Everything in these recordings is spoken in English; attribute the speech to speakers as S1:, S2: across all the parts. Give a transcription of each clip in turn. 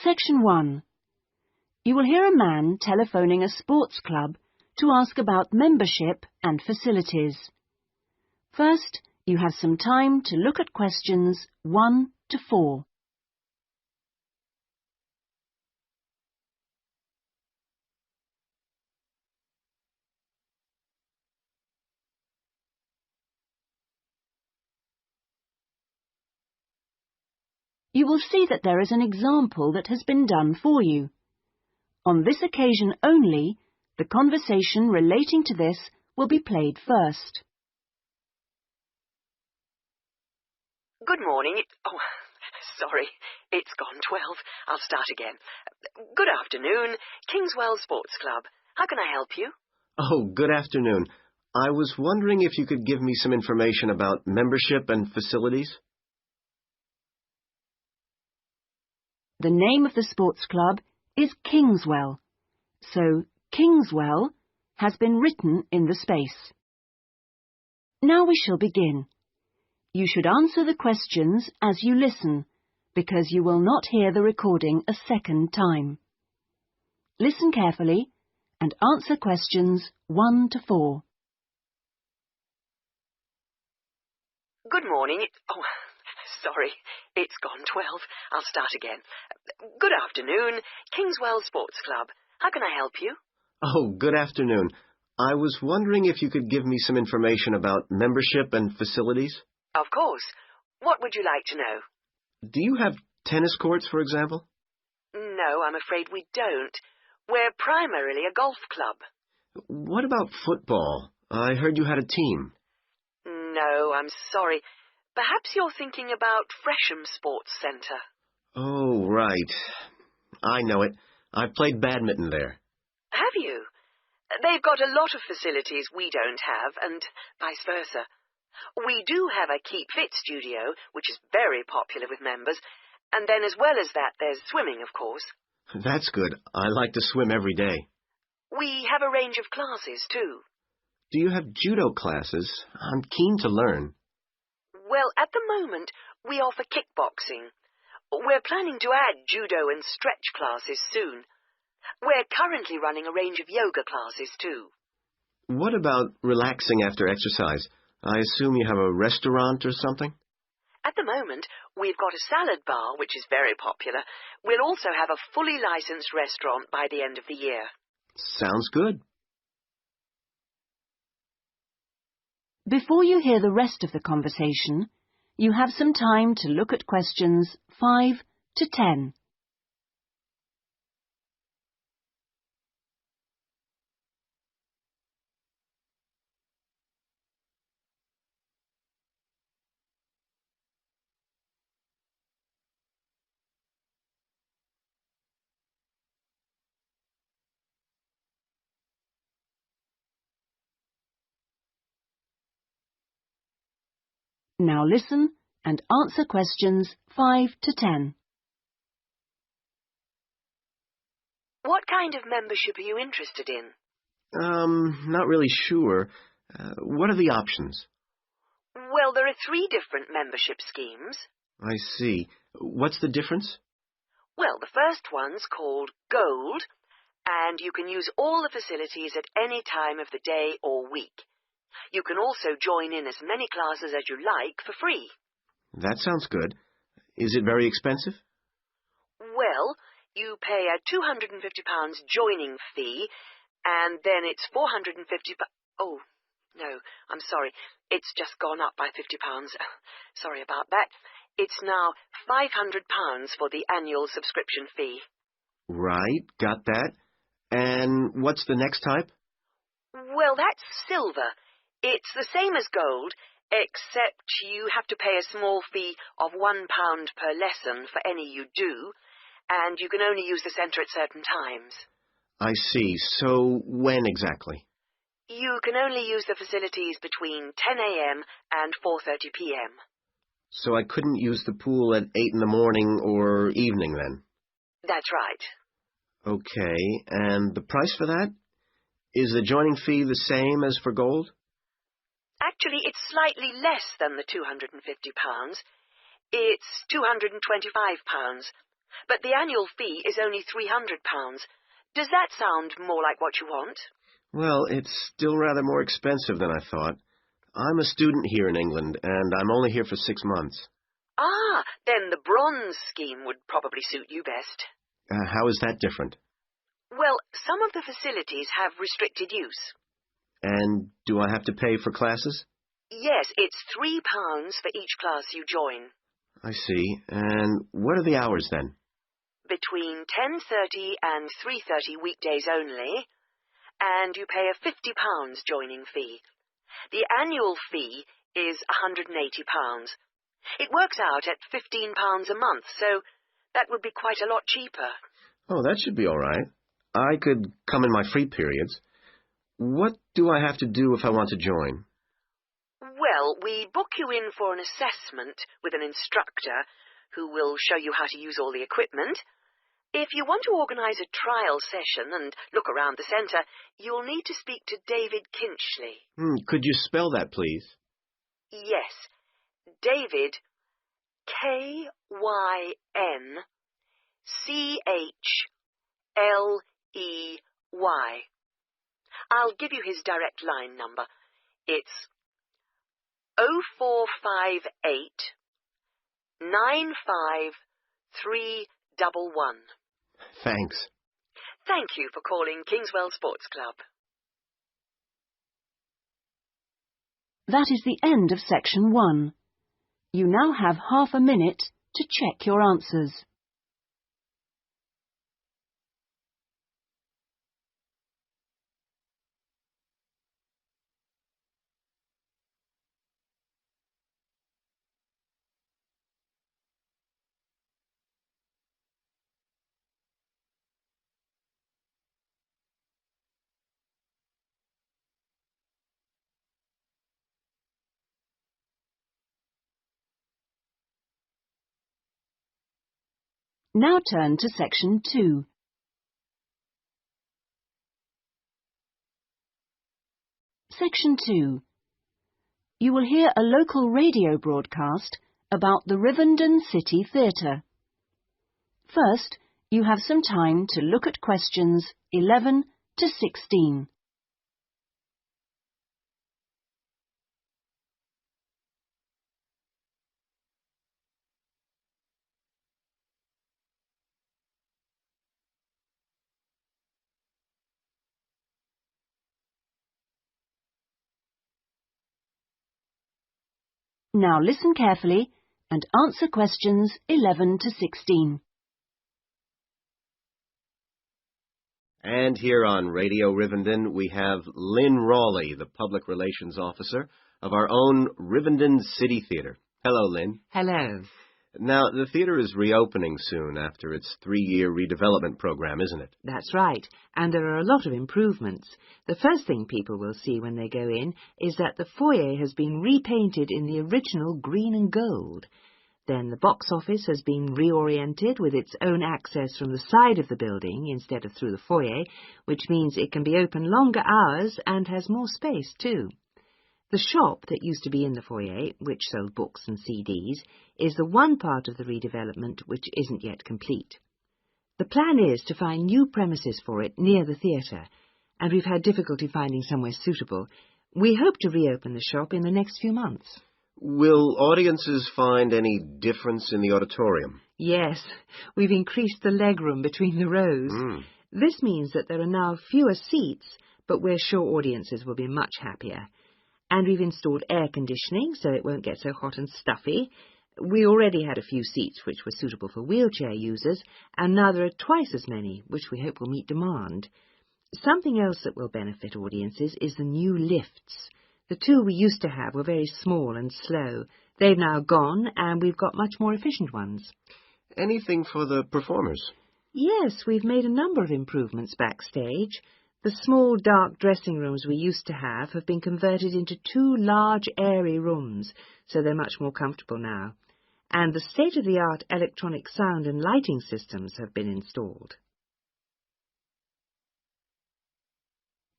S1: Section 1. You will hear a man telephoning a sports club to ask about membership and facilities. First, you have some time to look at questions 1 to 4. You will see that there is an example that has been done for you. On this occasion only, the conversation relating to this will be played first.
S2: Good morning. Sorry, it's gone 12. I'll start again. Good afternoon, Kingswell Sports Club. How can I help you?
S3: Oh, good afternoon. I was wondering if you could give me some information about membership and facilities.
S1: The name of the sports club is Kingswell, so Kingswell has been written in the space. Now we shall begin. You should answer the questions as you listen, because you will not hear the recording a second time. Listen carefully and answer questions 1 to 4.
S2: Good morning. Sorry, it's gone 12. I'll start again. Good afternoon, Kingswell Sports Club. How can I help you?
S3: Oh, good afternoon. I was wondering if you could give me some information about membership and facilities.
S2: Of course. What would you like to know?
S3: Do you have tennis courts, for example?
S2: No, I'm afraid we don't. We're primarily a golf club.
S3: What about football? I heard you had a team.
S2: No, I'm sorry. Perhaps you're thinking about Fresham Sports Centre.
S3: Oh, right. I know it. I played badminton there.
S2: Have you? They've got a lot of facilities we don't have, and vice versa. We do have a Keep Fit studio, which is very popular with members, and then as well as that, there's swimming, of course.
S3: That's good. I like to swim every day.
S2: We have a range of classes, too.
S3: Do you have judo classes? I'm keen to learn.
S2: Well, at the moment, we offer kickboxing. We're planning to add judo and stretch classes soon. We're currently running a range of yoga classes, too.
S3: What about relaxing after exercise? I assume you have a restaurant or something?
S2: At the moment, we've got a salad bar, which is very popular. We'll also have a fully licensed restaurant by the end of the year.
S3: Sounds good.
S1: Before you hear the rest of the conversation, you have some time to look at questions 5 to 10. Now listen and answer questions 5 to 10.
S2: What kind of membership are you interested in?
S3: Not really sure. What are the options?
S2: Well, there are 3 different membership schemes.
S3: I see. What's the difference?
S2: Well, the first one's called Gold, and you can use all the facilities at any time of the day or week. You can also join in as many classes as you like for free.
S3: That sounds good. Is it very expensive?
S2: Well, you pay a £250 joining fee, and then it's £450... Oh, no, I'm sorry. It's just gone up by £50. Sorry about that. It's now £500 for the annual subscription fee.
S3: Right, got that. And what's the next type?
S2: Well, that's silver. It's the same as gold, except you have to pay a small fee of £1 per lesson for any you do, and you can only use the centre at certain times.
S3: I see. So when exactly?
S2: You can only use the facilities between 10 a.m. and 4:30 p.m.
S3: So I couldn't use the pool at 8 in the morning or evening then?
S2: That's right.
S3: Okay, and the price for that? Is the joining fee the same as for gold?
S2: Actually, it's slightly less than the £250. It's £225. But the annual fee is only £300. Does that sound more like what you want?
S3: Well, it's still rather more expensive than I thought. I'm a student here in England, and I'm only here for 6 months.
S2: Ah, then the bronze scheme would probably suit you best.
S3: How is that different?
S2: Well, some of the facilities have restricted use.
S3: And do I have to pay for classes?
S2: Yes, it's £3 for each class you join.
S3: I see. And what are the hours then?
S2: Between 10:30 and 3:30 weekdays only, and you pay a £50 joining fee. The annual fee is £180. It works out at £15 a month, so that would be quite a lot cheaper.
S3: Oh, that should be all right. I could come in my free periods. What do I have to do if I want to join?
S2: Well, we book you in for an assessment with an instructor who will show you how to use all the equipment. If you want to organise a trial session and look around the centre, you'll need to speak to David Kinchley.
S3: Could you spell that, please?
S2: Yes, David, KynchleY. I'll give you his direct line number. It's 0458 95311.
S3: Thanks.
S2: Thank you for calling Kingswell Sports Club.
S1: That is the end of section 1. You now have half a minute to check your answers. Now turn to section 2. Section 2. You will hear a local radio broadcast about the Rivendell City Theatre. First, you have some time to look at questions 11 to 16. Now listen carefully and answer questions 11 to 16.
S3: And here on Radio Rivendell, we have Lynn Rawley, the Public Relations Officer of our own Rivendell City Theatre. Hello, Lynn.
S4: Hello.
S3: Now, the theatre is reopening soon after its 3-year redevelopment program, isn't it?
S4: That's right, and there are a lot of improvements. The first thing people will see when they go in is that the foyer has been repainted in the original green and gold. Then the box office has been reoriented with its own access from the side of the building instead of through the foyer, which means it can be open longer hours and has more space too. The shop that used to be in the foyer, which sold books and CDs, is the one part of the redevelopment which isn't yet complete. The plan is to find new premises for it near the theatre, and we've had difficulty finding somewhere suitable. We hope to reopen the shop in the next few months.
S3: Will audiences find any difference in the auditorium?
S4: Yes, we've increased the legroom between the rows. This means that there are now fewer seats, but we're sure audiences will be much happier. And we've installed air conditioning so it won't get so hot and stuffy. We already had a few seats which were suitable for wheelchair users, and now there are twice as many, which we hope will meet demand. Something else that will benefit audiences is the new lifts. The two we used to have were very small and slow. They've now gone, and we've got much more efficient ones.
S3: Anything for the performers?
S4: Yes, we've made a number of improvements backstage. The small, dark dressing rooms we used to have been converted into 2 large, airy rooms, so they're much more comfortable now. And the state-of-the-art electronic sound and lighting systems have been installed.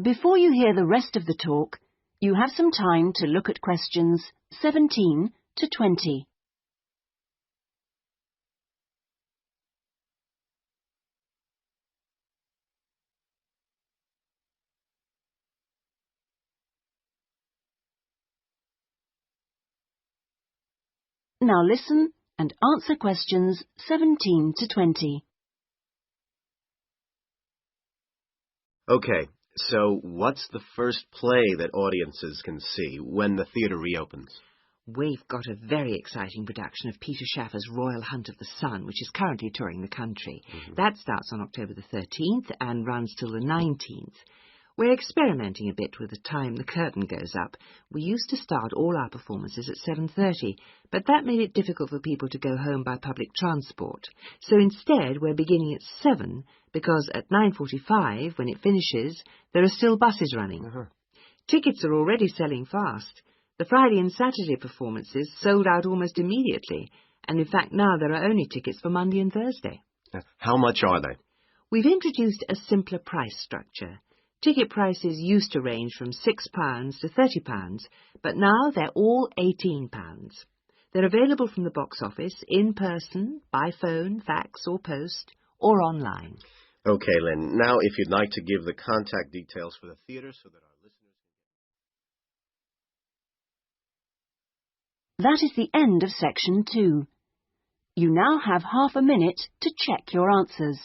S1: Before you hear the rest of the talk, you have some time to look at questions 17 to 20. Now listen and answer questions 17 to 20.
S3: Okay, so what's the first play that audiences can see when the theatre reopens?
S4: We've got a very exciting production of Peter Shaffer's Royal Hunt of the Sun, which is currently touring the country. That starts on October the 13th and runs till the 19th. We're experimenting a bit with the time the curtain goes up. We used to start all our performances at 7:30, but that made it difficult for people to go home by public transport. So instead, we're beginning at 7, because at 9:45, when it finishes, there are still buses running. Tickets are already selling fast. The Friday and Saturday performances sold out almost immediately, and in fact now there are only tickets for Monday and Thursday.
S3: How much are they?
S4: We've introduced a simpler price structure. Ticket prices used to range from £6 to £30, but now they're all £18. They're available from the box office, in person, by phone, fax or post, or online.
S3: Okay, Lynn, now if you'd like to give the contact details for the theatre so that our listeners...
S1: That is the end of section 2. You now have half a minute to check your answers.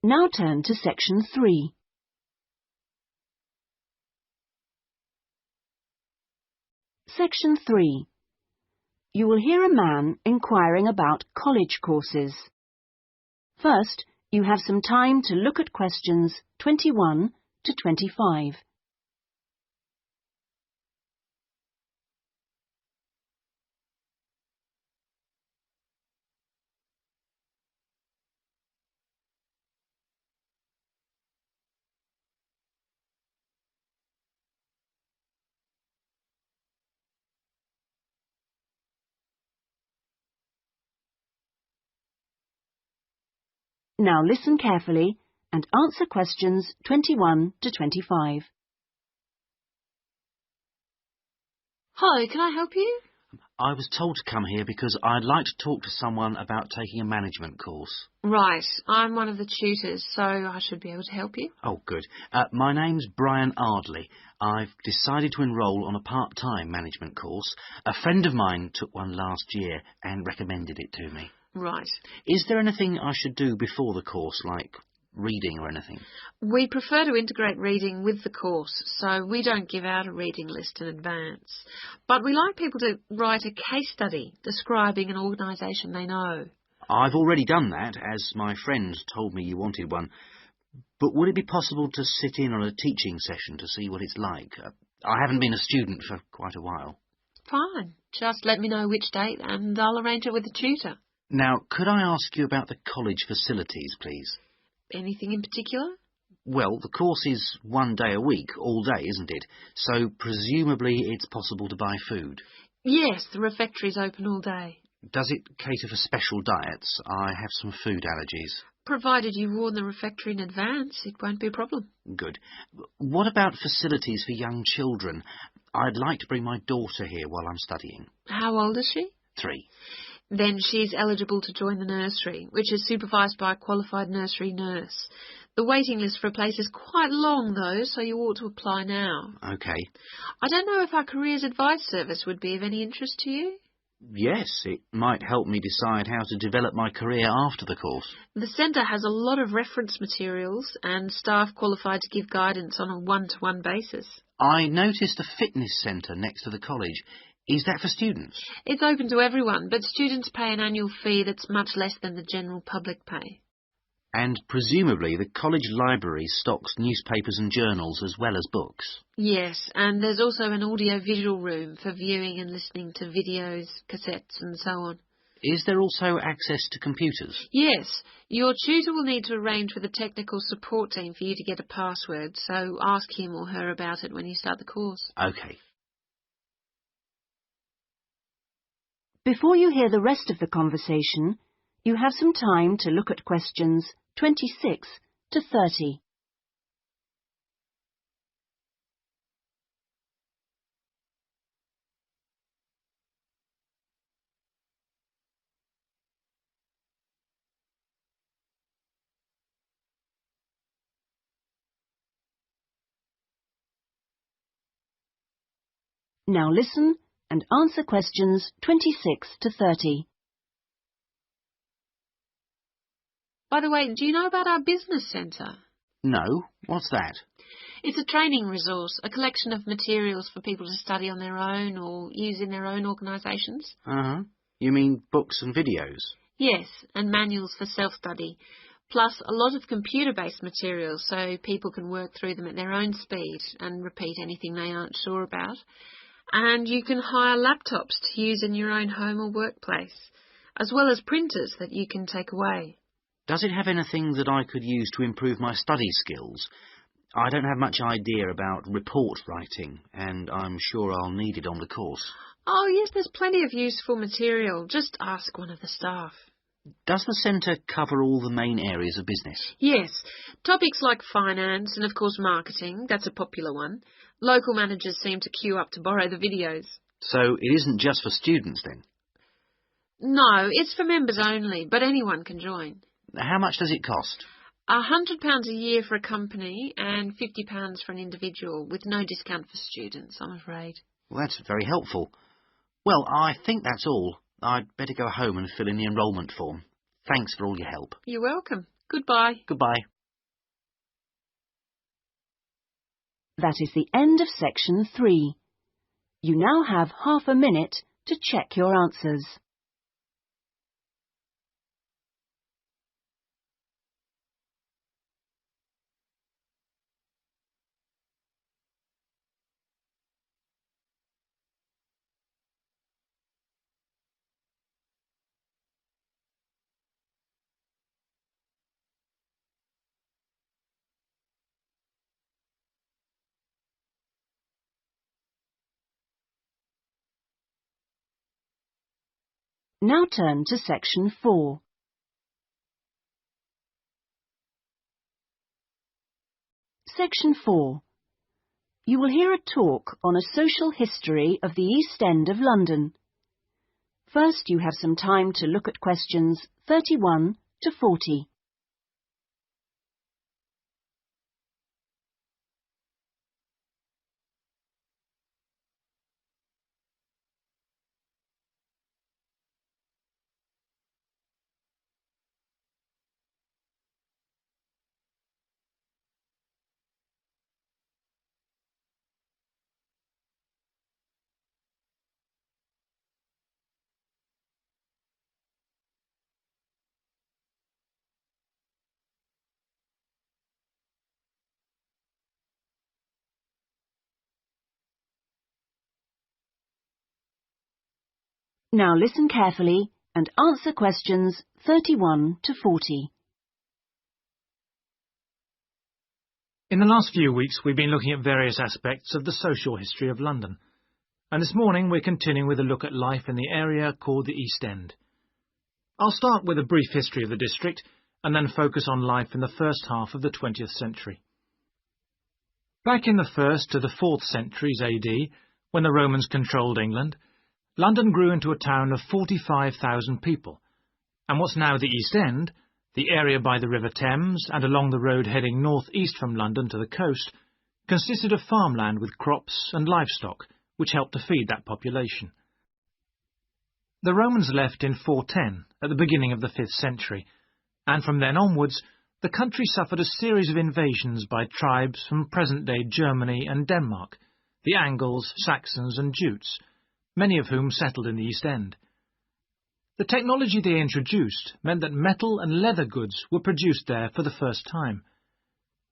S1: Now turn to section 3. Section 3. You will hear a man inquiring about college courses. First, you have some time to look at questions 21 to 25. Now listen carefully and answer questions 21 to 25.
S5: Hi, can I help you?
S6: I was told to come here because I'd like to talk to someone about taking a management course.
S5: Right, I'm one of the tutors, so I should be able to help you.
S6: Oh, good. My name's Brian Ardley. I've decided to enrol on a part-time management course. A friend of mine took one last year and recommended it to me.
S5: Right.
S6: Is there anything I should do before the course, like reading or anything?
S5: We prefer to integrate reading with the course, so we don't give out a reading list in advance. But we like people to write a case study describing an organisation they know.
S6: I've already done that, as my friend told me you wanted one. But would it be possible to sit in on a teaching session to see what it's like? I haven't been a student for quite a while.
S5: Fine. Just let me know which date and I'll arrange it with the tutor.
S6: Now, could I ask you about the college facilities, please?
S5: Anything in particular?
S6: Well, the course is 1 day a week, all day, isn't it? So presumably it's possible to buy food.
S5: Yes, the refectory's open all day.
S6: Does it cater for special diets? I have some food allergies.
S5: Provided you warn the refectory in advance, it won't be a problem.
S6: Good. What about facilities for young children? I'd like to bring my daughter here while I'm studying.
S5: How old is she?
S6: 3.
S5: Then she's eligible to join the nursery, which is supervised by a qualified nursery nurse. The waiting list for a place is quite long, though, so you ought to apply now.
S6: OK.
S5: I don't know if our careers advice service would be of any interest to you.
S6: Yes, it might help me decide how to develop my career after the course.
S5: The centre has a lot of reference materials and staff qualified to give guidance on a one-to-one basis.
S6: I noticed a fitness centre next to the college. Is that for students?
S5: It's open to everyone, but students pay an annual fee that's much less than the general public pay.
S6: And presumably the college library stocks newspapers and journals as well as books.
S5: Yes, and there's also an audio-visual room for viewing and listening to videos, cassettes and so on.
S6: Is there also access to computers?
S5: Yes, your tutor will need to arrange with the technical support team for you to get a password, so ask him or her about it when you start the course.
S6: OK.
S1: Before you hear the rest of the conversation, you have some time to look at questions 26 to 30. Now listen and answer questions 26 to 30.
S5: By the way, do you know about our business centre?
S6: No, what's that?
S5: It's a training resource, a collection of materials for people to study on their own or use in their own organisations.
S6: Uh-huh. You mean books and videos?
S5: Yes, and manuals for self-study, plus a lot of computer-based materials so people can work through them at their own speed and repeat anything they aren't sure about. And you can hire laptops to use in your own home or workplace, as well as printers that you can take away.
S6: Does it have anything that I could use to improve my study skills? I don't have much idea about report writing, and I'm sure I'll need it on the course.
S5: Oh, yes, there's plenty of useful material. Just ask one of the staff.
S6: Does the centre cover all the main areas of business?
S5: Yes, topics like finance and, of course, marketing, that's a popular one. Local managers seem to queue up to borrow the videos.
S6: So it isn't just for students, then?
S5: No, it's for members only, but anyone can join.
S6: How much does it cost?
S5: £100 a year for a company and £50 for an individual, with no discount for students, I'm afraid.
S6: Well, that's very helpful. Well, I think that's all. I'd better go home and fill in the enrolment form. Thanks for all your help.
S5: You're welcome. Goodbye.
S6: Goodbye.
S1: That is the end of section 3. You now have half a minute to check your answers. Now turn to section 4. Section 4. You will hear a talk on a social history of the East End of London. First, you have some time to look at questions 31 to 40. Now listen carefully and answer questions 31 to 40.
S7: In the last few weeks, we've been looking at various aspects of the social history of London. And this morning, we're continuing with a look at life in the area called the East End. I'll start with a brief history of the district and then focus on life in the first half of the 20th century. Back in the 1st to the 4th centuries AD, when the Romans controlled England, London grew into a town of 45,000 people, and what's now the East End, the area by the River Thames and along the road heading north-east from London to the coast, consisted of farmland with crops and livestock, which helped to feed that population. The Romans left in 410, at the beginning of the 5th century, and from then onwards, the country suffered a series of invasions by tribes from present-day Germany and Denmark, the Angles, Saxons and Jutes, many of whom settled in the East End. The technology they introduced meant that metal and leather goods were produced there for the first time.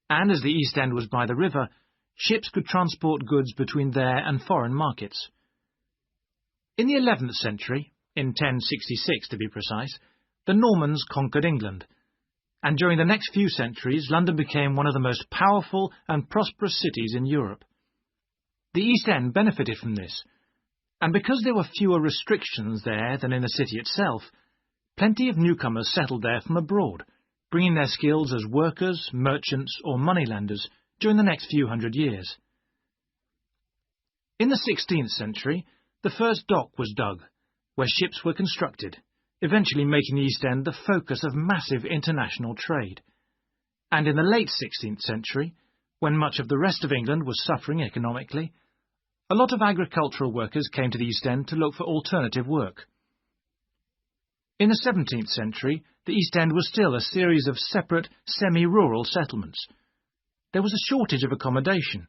S7: And as the East End was by the river, ships could transport goods between there and foreign markets. In the 11th century, in 1066 to be precise, the Normans conquered England, and during the next few centuries London became one of the most powerful and prosperous cities in Europe. The East End benefited from this, And because there were fewer restrictions there than in the city itself, plenty of newcomers settled there from abroad, bringing their skills as workers, merchants or moneylenders during the next few hundred years. In the 16th century, the first dock was dug, where ships were constructed, eventually making the East End the focus of massive international trade. And in the late 16th century, when much of the rest of England was suffering economically, a lot of agricultural workers came to the East End to look for alternative work. In the 17th century, the East End was still a series of separate, semi-rural settlements. There was a shortage of accommodation,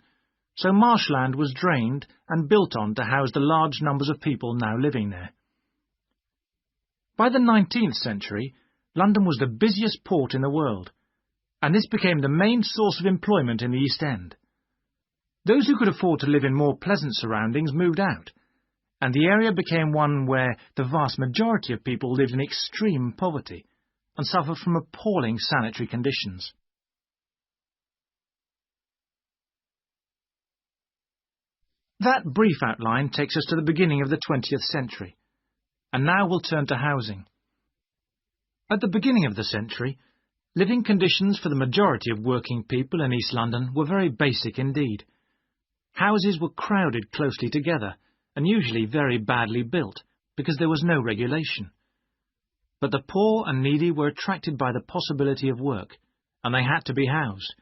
S7: so marshland was drained and built on to house the large numbers of people now living there. By the 19th century, London was the busiest port in the world, and this became the main source of employment in the East End. Those who could afford to live in more pleasant surroundings moved out, and the area became one where the vast majority of people lived in extreme poverty and suffered from appalling sanitary conditions. That brief outline takes us to the beginning of the 20th century, and now we'll turn to housing. At the beginning of the century, living conditions for the majority of working people in East London were very basic indeed. Houses were crowded closely together and usually very badly built because there was no regulation. But the poor and needy were attracted by the possibility of work, and they had to be housed.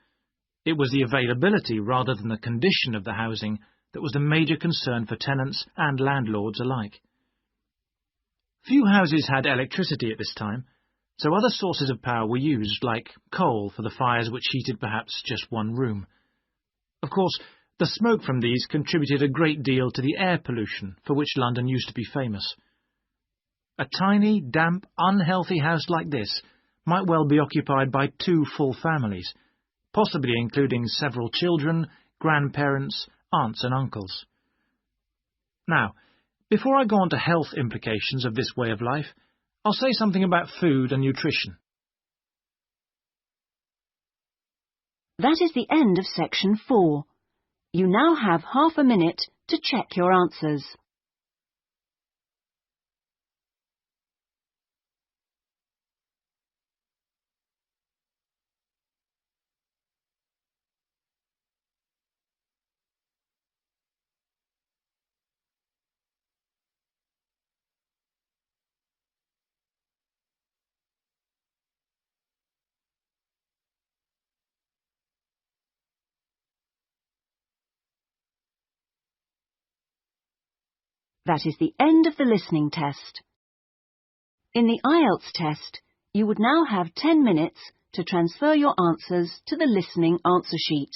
S7: It was the availability rather than the condition of the housing that was the major concern for tenants and landlords alike. Few houses had electricity at this time, so other sources of power were used, like coal for the fires which heated perhaps just one room. Of course, the smoke from these contributed a great deal to the air pollution for which London used to be famous. A tiny, damp, unhealthy house like this might well be occupied by 2 full families, possibly including several children, grandparents, aunts and uncles. Now, before I go on to health implications of this way of life, I'll say something about food and nutrition.
S1: That is the end of section 4. You now have half a minute to check your answers. That is the end of the listening test. In the IELTS test, you would now have 10 minutes to transfer your answers to the listening answer sheet.